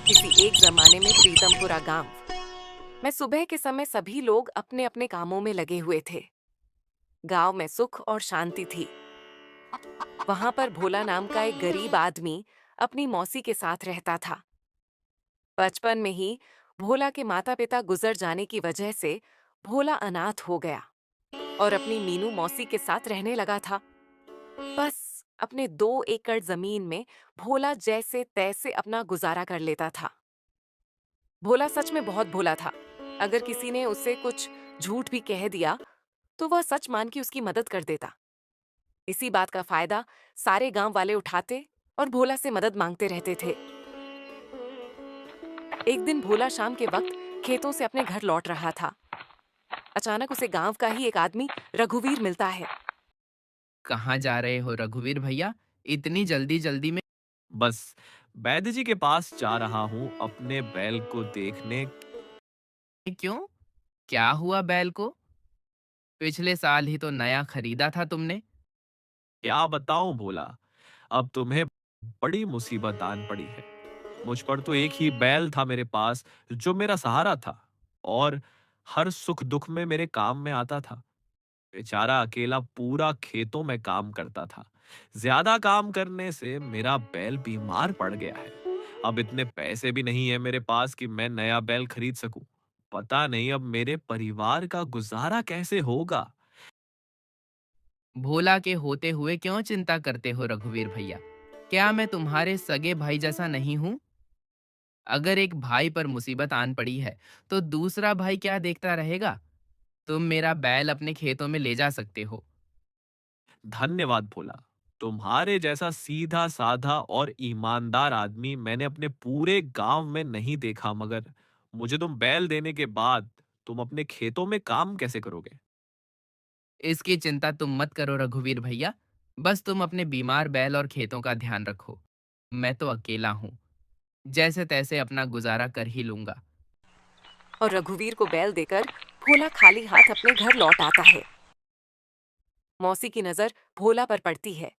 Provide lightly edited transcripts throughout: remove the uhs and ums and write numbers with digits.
किसी एक जमाने में प्रीतमपुरा गांव में सुबह के समय सभी लोग अपने अपने कामों में लगे हुए थे। गांव में सुख और शांति थी। वहां पर भोला नाम का एक गरीब आदमी अपनी मौसी के साथ रहता था। बचपन में ही भोला के माता पिता गुजर जाने की वजह से भोला अनाथ हो गया और अपनी मीनू मौसी के साथ रहने लगा था। बस अपने 2 एकड़ जमीन में भोला जैसे तैसे अपना गुजारा कर लेता था। भोला सच में बहुत भोला था। अगर किसी ने उससे कुछ झूठ भी कह दिया तो वह सच मान के उसकी मदद कर देता। इसी बात का फायदा सारे गांव वाले उठाते और भोला से मदद मांगते रहते थे। एक दिन भोला शाम के वक्त खेतों से अपने घर लौट रहा था। अचानक उसे गांव का ही एक आदमी रघुवीर मिलता है। कहाँ जा रहे हो रघुवीर भैया? इतनी जल्दी जल्दी में? बस वैद्य जी के पास जा रहा हूँ अपने बैल को देखने। क्यों? क्या हुआ बैल को? पिछले साल ही तो नया खरीदा था तुमने। क्या बताऊं भोला, अब तुम्हें बड़ी मुसीबत आन पड़ी है। मुझ पर तो एक ही बैल था मेरे पास, जो मेरा सहारा था और हर सुख दुख में मेरे काम में आता था। बेचारा अकेला पूरा खेतों में काम करता था। ज्यादा काम करने से मेरा बैल बीमार पड़ गया है। अब इतने पैसे भी नहीं है मेरे पास कि मैं नया बैल खरीद सकूं। पता नहीं अब मेरे परिवार का गुजारा कैसे होगा। भोला के होते हुए क्यों चिंता करते हो रघुवीर भैया? क्या मैं तुम्हारे सगे भाई जैसा नहीं हूँ? अगर एक भाई पर मुसीबत आन पड़ी है तो दूसरा भाई क्या देखता रहेगा? तुम मेरा बैल अपने खेतों में ले जा सकते हो। धन्यवाद भोला। तुम्हारे जैसा सीधा साधा और ईमानदार आदमी मैंने अपने पूरे गांव में नहीं देखा, मगर मुझे तुम बैल देने के बाद तुम अपने खेतों में काम कैसे करोगे? इसकी चिंता तुम मत करो रघुवीर भैया। बस तुम अपने बीमार बैल और खेतों का ध्यान रखो। मैं तो अकेला हूँ, जैसे तैसे अपना गुजारा कर ही लूंगा। और रघुवीर को बैल देकर भोला खाली हाथ अपने घर लौट आता है। मौसी की नजर भोला पर पड़ती है।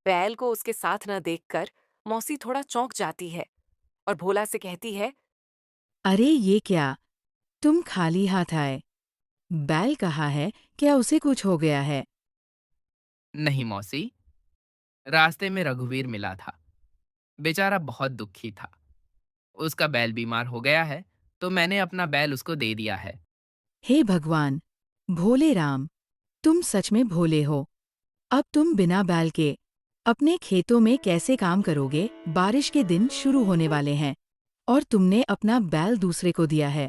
बैल को उसके साथ न देखकर मौसी थोड़ा चौंक जाती है और भोला से कहती है, अरे ये क्या, तुम खाली हाथ आए। बैल कहाँ है? क्या उसे कुछ हो गया है? नहीं मौसी, रास्ते में रघुवीर मिला था। बेचारा बहुत दुखी था। उसका बैल बीमार हो गया है, तो मैंने अपना बैल उसको दे दिया है। हे भगवान, भोले राम, तुम सच में भोले हो। अब तुम बिना बैल के अपने खेतों में कैसे काम करोगे? बारिश के दिन शुरू होने वाले हैं और तुमने अपना बैल दूसरे को दिया है।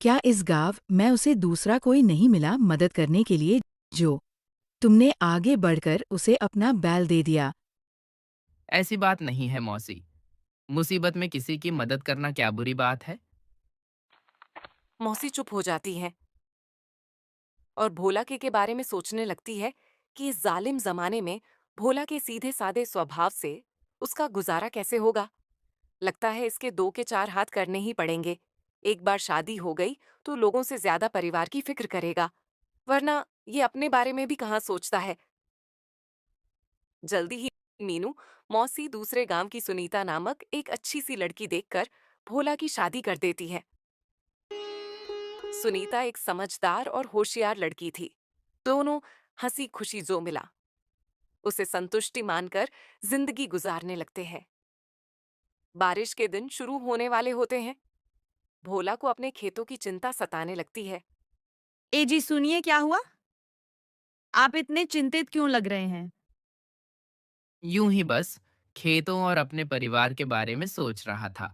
क्या इस गांव में उसे दूसरा कोई नहीं मिला मदद करने के लिए, जो तुमने आगे बढ़कर उसे अपना बैल दे दिया? ऐसी बात नहीं है मौसी। मुसीबत में किसी की मदद करना क्या बुरी बात है? मौसी चुप हो जाती है और भोला के बारे में सोचने लगती है कि इस जालिम जमाने में भोला के सीधे साधे स्वभाव से उसका गुजारा कैसे होगा। लगता है इसके 2 के 4 हाथ करने ही पड़ेंगे। एक बार शादी हो गई तो लोगों से ज्यादा परिवार की फिक्र करेगा, वरना ये अपने बारे में भी कहाँ सोचता है। जल्दी ही मीनू मौसी दूसरे गांव की सुनीता नामक एक अच्छी सी लड़की देखकर भोला की शादी कर देती है। सुनीता एक समझदार और होशियार लड़की थी। दोनों हंसी खुशी जो मिला उसे संतुष्टि मानकर जिंदगी गुजारने लगते हैं। बारिश के दिन शुरू होने वाले होते हैं। भोला को अपने खेतों की चिंता सताने लगती है। ए जी सुनिए, क्या हुआ? आप इतने चिंतित क्यों लग रहे हैं? यूं ही बस खेतों और अपने परिवार के बारे में सोच रहा था।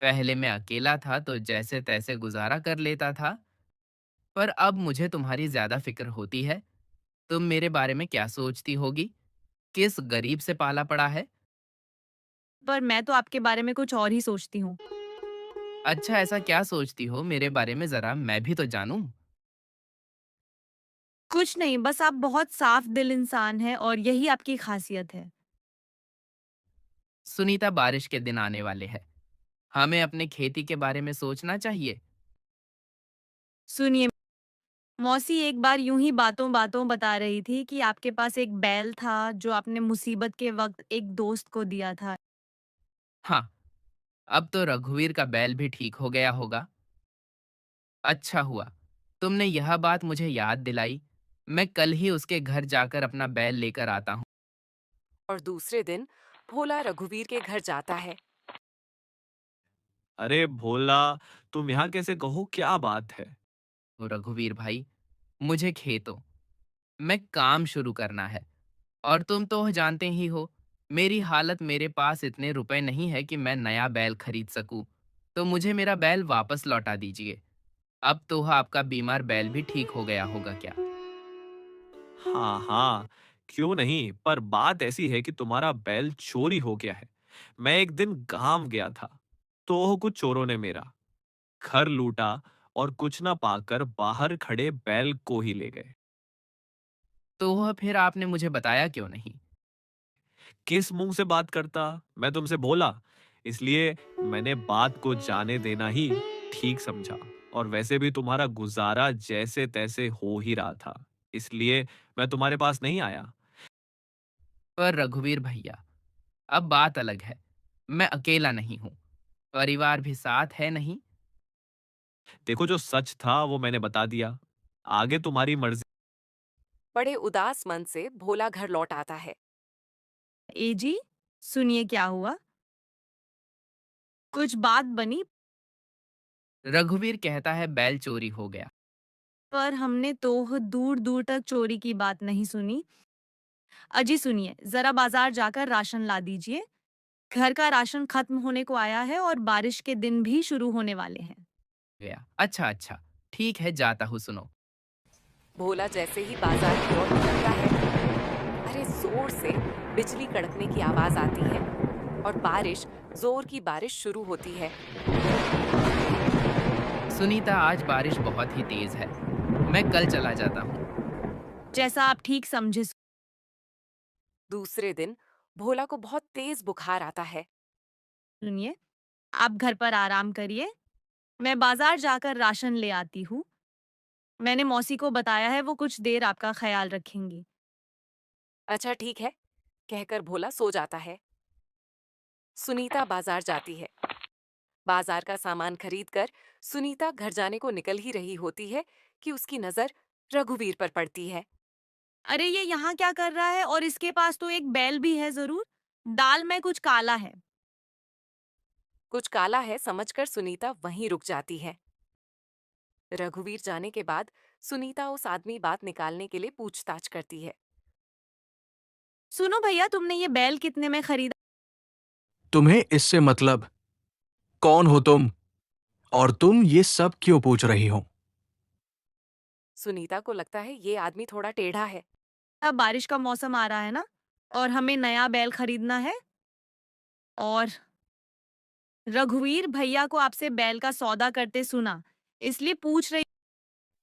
पहले मैं अकेला था तो जैसे तैसे गुजारा कर लेता था, पर अब मुझे तुम्हारी ज्यादा फिक्र होती है। तुम मेरे बारे में क्या सोचती होगी? किस गरीब से पाला पड़ा है? पर मैं तो आपके बारे में कुछ और ही सोचती हूँ। अच्छा, ऐसा क्या सोचती हो मेरे बारे में, जरा मैं भी तो जानूं। कुछ नहीं, बस आप बहुत साफ दिल इंसान हैं और यही आपकी खासियत है। सुनीता, बारिश के दिन आने वाले हैं। हमें अपने खेती के बारे में सोचना चाहिए। सुनिए, मौसी एक बार यूं ही बातों-बातों बता रही थी कि आपके पास एक बैल था जो आपने मुसीबत के वक़्त एक दोस्त को दिया था। हाँ, अब तो रघुवीर का बैल भी ठीक हो गया होगा। अच्छा हुआ तुमने यह बात मुझे याद दिलाई। मैं कल ही उसके घर जाकर अपना बैल लेकर आता हूँ। और दूसरे दिन भोला रघुवीर के घर जाता है। अरे भोला, तुम यहाँ कैसे? कहो क्या बात है? तो रघुवीर भाई, मुझे खेतों में काम शुरू करना है, और तुम तो जानते ही हो मेरी हालत। मेरे पास इतने रुपए नहीं है कि मैं नया बैल खरीद सकूं। तो मुझे मेरा बैल वापस लौटा दीजिए। अब तो आपका बीमार बैल भी ठीक हो गया होगा क्या? हाँ हाँ, क्यों नहीं, पर बात ऐसी है कि तुम्हारा बैल चोरी हो गया है। मैं एक दिन गांव गया था, तो कुछ चोरों ने मेरा घर लूटा और कुछ ना पाकर बाहर खड़े बैल को ही ले गए। तो वह फिर आपने मुझे बताया क्यों नहीं? किस मुंह से बात करता? मैं तुमसे बोला, इसलिए मैंने बात को जाने देना ही ठीक समझा। और वैसे भी तुम्हारा गुजारा जैसे तैसे हो ही रहा था, इसलिए मैं तुम्हारे पास नहीं आया। पर रघुवीर भैया, अब बात अलग है। मैं अकेला नहीं हूँ, परिवार भी साथ है नहीं। देखो, जो सच था वो मैंने बता दिया, आगे तुम्हारी मर्जी। बड़े उदास मन से भोला घर लौट आता है। ए जी, सुनिए क्या हुआ? कुछ बात बनी? रघुवीर कहता है बैल चोरी हो गया। पर हमने तो दूर दूर तक चोरी की बात नहीं सुनी। अजी सुनिए, जरा बाजार जाकर राशन ला दीजिए। घर का राशन खत्म होने को आया है और बारिश के दिन भी शुरू होने वाले हैं। अच्छा अच्छा, ठीक है, जाता हूँ। सुनो, भोला जैसे ही बाजार की ओर निकलता है, अरे जोर से बिजली कड़कने की आवाज आती है और जोर की बारिश शुरू होती है। सुनीता, आज बारिश बहुत ही तेज है। मैं कल चला जाता हूँ। जैसा आप ठीक समझे। दूसरे दिन भोला को बहुत तेज बुखार आता है। सुनिए, आप घर पर आराम करिए। मैं बाजार जाकर राशन ले आती हूँ। मैंने मौसी को बताया है, वो कुछ देर आपका ख्याल रखेंगी। अच्छा ठीक है, कहकर भोला सो जाता है। सुनीता बाजार जाती है। बाजार का सामान खरीदकर सुनीता घर जाने को निकल ही रही होती है कि उसकी नजर रघुवीर पर पड़ती है। अरे ये यहाँ क्या कर रहा है? और इसके पास तो एक बैल भी है जरूर। दाल में कुछ काला है। कुछ काला है समझकर सुनीता वहीं रुक जाती है। रघुवीर जाने के बाद सुनीता उस आदमी बात निकालने के लिए पूछताछ करती है। सुनो भैया, तुमने ये बैल कितने में खरीदा? तुम्हें इससे मतलब? कौन हो तुम? और तुम ये सब क्यों पूछ रही हो? सुनीता को लगता है ये आदमी थोड़ा टेढ़ा है। अब बारिश का मौसम आ रहा है ना, और हमें नया बैल खरीदना है। और रघुवीर भैया को आपसे बैल का सौदा करते सुना, इसलिए पूछ रही।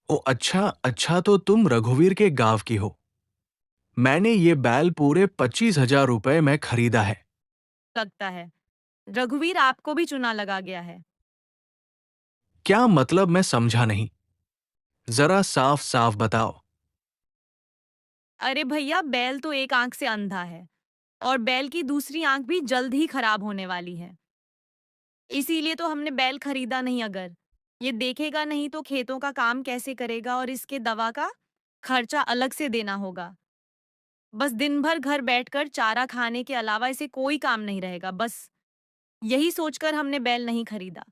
ओ अच्छा अच्छा, तो तुम रघुवीर के गांव की हो। मैंने ये बैल पूरे 25,000 रुपए में खरीदा है। लगता है रघुवीर आपको भी चुना लगा गया है। क्या मतलब? मैं समझा नहीं, जरा साफ साफ बताओ। अरे भैया, बैल तो एक आंख से अंधा है और बैल की दूसरी आंख भी जल्द ही खराब होने वाली है। इसीलिए तो हमने बैल खरीदा नहीं। अगर ये देखेगा नहीं तो खेतों का काम कैसे करेगा, और इसके दवा का खर्चा अलग से देना होगा। बस दिन भर घर बैठकर चारा खाने के अलावा इसे कोई काम नहीं रहेगा। बस यही सोचकर हमने बैल नहीं खरीदा।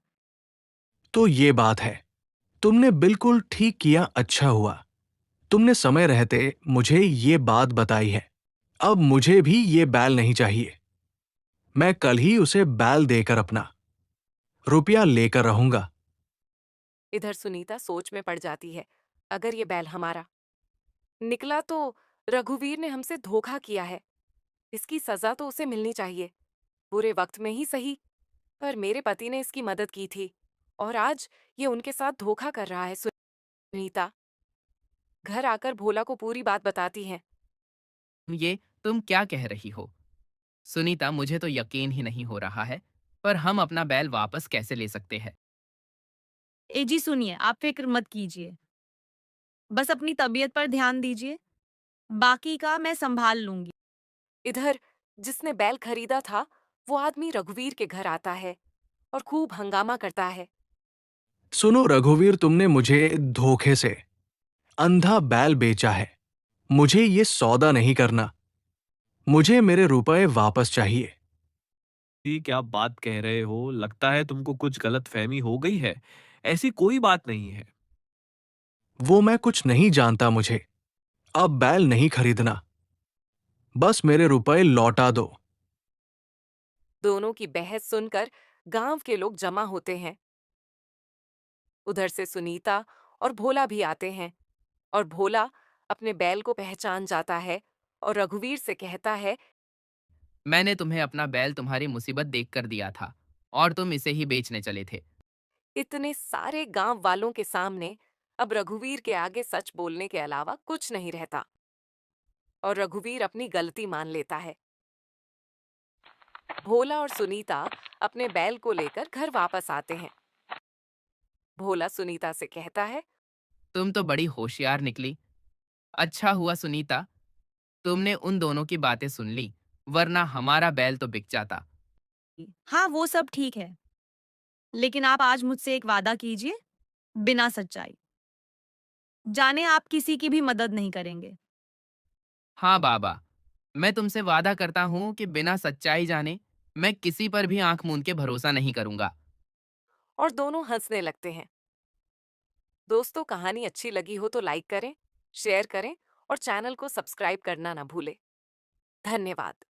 तो ये बात है। तुमने बिल्कुल ठीक किया, अच्छा हुआ तुमने समय रहते मुझे ये बात बताई है। अब मुझे भी ये बैल नहीं चाहिए। मैं कल ही उसे बैल देकर अपना रुपया लेकर रहूंगा। इधर सुनीता सोच में पड़ जाती है, अगर ये बैल हमारा निकला तो रघुवीर ने हमसे धोखा किया है। इसकी सजा तो उसे मिलनी चाहिए, बुरे वक्त में ही सही। पर मेरे पति ने इसकी मदद की थी और आज ये उनके साथ धोखा कर रहा है। सुनीता घर आकर भोला को पूरी बात बताती है। ये तुम क्या कह रही हो? सुनीता, मुझे तो यकीन ही नहीं हो रहा है। पर हम अपना बैल वापस कैसे ले सकते हैं? ए जी सुनिए, आप फिक्र मत कीजिए। बस अपनी तबीयत पर ध्यान दीजिए। बाकी का मैं संभाल लूंगी। इधर जिसने बैल खरीदा था वो आदमी रघुवीर के घर आता है और खूब हंगामा करता है। सुनो रघुवीर, तुमने मुझे धोखे से अंधा बैल बेचा है। मुझे ये सौदा नहीं करना। मुझे मेरे रुपए वापस चाहिए। जी, क्या बात कह रहे हो? लगता है तुमको कुछ गलतफहमी हो गई है। ऐसी कोई बात नहीं है। वो मैं कुछ नहीं जानता मुझे। अब बैल नहीं खरीदना। बस मेरे रुपए लौटा दो। दोनों की बहस सुनकर गांव के लोग जमा होते हैं। उधर से सुनीता और भोला भी आते हैं और भोला अपने बैल को पहचान जाता है और रघुवीर से कहता है, मैंने तुम्हें अपना बैल तुम्हारी मुसीबत देखकर दिया था और तुम इसे ही बेचने चले थे। इतने सारे गांव वालों के सामने अब रघुवीर के आगे सच बोलने के अलावा कुछ नहीं रहता और रघुवीर अपनी गलती मान लेता है। भोला और सुनीता अपने बैल को लेकर घर वापस आते हैं। भोला सुनीता से कहता है, तुम तो बड़ी होशियार निकली। अच्छा हुआ सुनीता, तुमने उन दोनों की बातें सुन ली, वरना हमारा बैल तो बिक जाता। हाँ, वो सब ठीक है, लेकिन आप आज मुझसे एक वादा कीजिए, बिना सच्चाई जाने आप किसी की भी मदद नहीं करेंगे। हाँ बाबा, मैं तुमसे वादा करता हूँ कि बिना सच्चाई जाने मैं किसी पर भी आंख मूंद के भरोसा नहीं करूंगा। और दोनों हंसने लगते हैं। दोस्तों, कहानी अच्छी लगी हो तो लाइक करें, शेयर करें और चैनल को सब्सक्राइब करना ना भूलें। धन्यवाद।